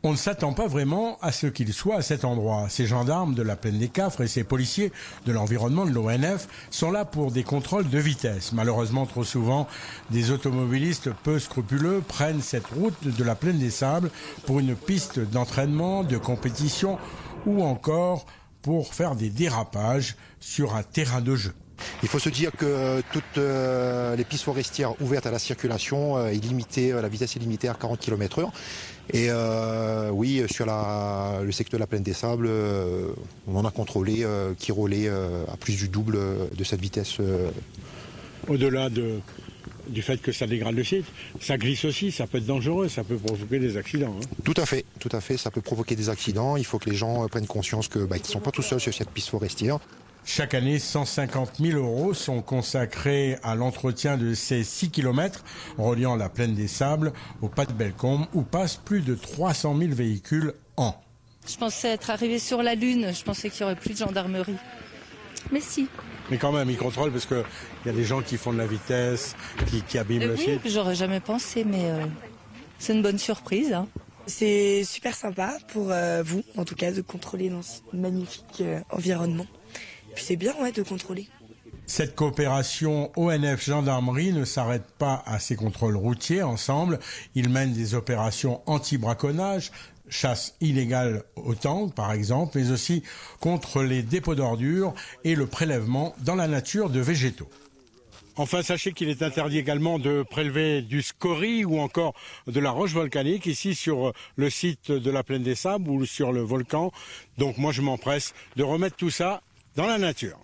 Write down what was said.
On ne s'attend pas vraiment à ce qu'il soit à cet endroit. Ces gendarmes de la plaine des Cafres et ces policiers de l'environnement de l'ONF sont là pour des contrôles de vitesse. Malheureusement, trop souvent, des automobilistes peu scrupuleux prennent cette route de la plaine des Sables pour une piste d'entraînement, de compétition ou encore pour faire des dérapages sur un terrain de jeu. Il faut se dire que toutes les pistes forestières ouvertes à la circulation, la vitesse est limitée à 40 km/h. Et oui, sur le secteur de la plaine des Sables, on en a contrôlé qui roulaient à plus du double de cette vitesse. Au-delà du fait que ça dégrade le site, ça glisse aussi, ça peut être dangereux, ça peut provoquer des accidents. Tout à fait, ça peut provoquer des accidents. Il faut que les gens prennent conscience qu'ils ne sont pas tout seuls sur cette piste forestière. Chaque année, 150 000 € sont consacrés à l'entretien de ces 6 km reliant la plaine des Sables au Pas de Bellecombe où passent plus de 300 000 véhicules an. Je pensais être arrivé sur la Lune, je pensais qu'il n'y aurait plus de gendarmerie. Mais si. Mais quand même, ils contrôlent parce qu'il y a des gens qui font de la vitesse, qui abîment le site. Oui, j'aurais jamais pensé, mais c'est une bonne surprise. C'est super sympa pour vous, en tout cas, de contrôler dans ce magnifique environnement. Puis c'est bien de contrôler. Cette coopération ONF-Gendarmerie ne s'arrête pas à ces contrôles routiers. Ensemble, ils mènent des opérations anti-braconnage, chasse illégale au tank par exemple, mais aussi contre les dépôts d'ordures et le prélèvement dans la nature de végétaux. Enfin, sachez qu'il est interdit également de prélever du scorie ou encore de la roche volcanique ici sur le site de la plaine des Sables ou sur le volcan. Donc moi je m'empresse de remettre tout ça dans la nature.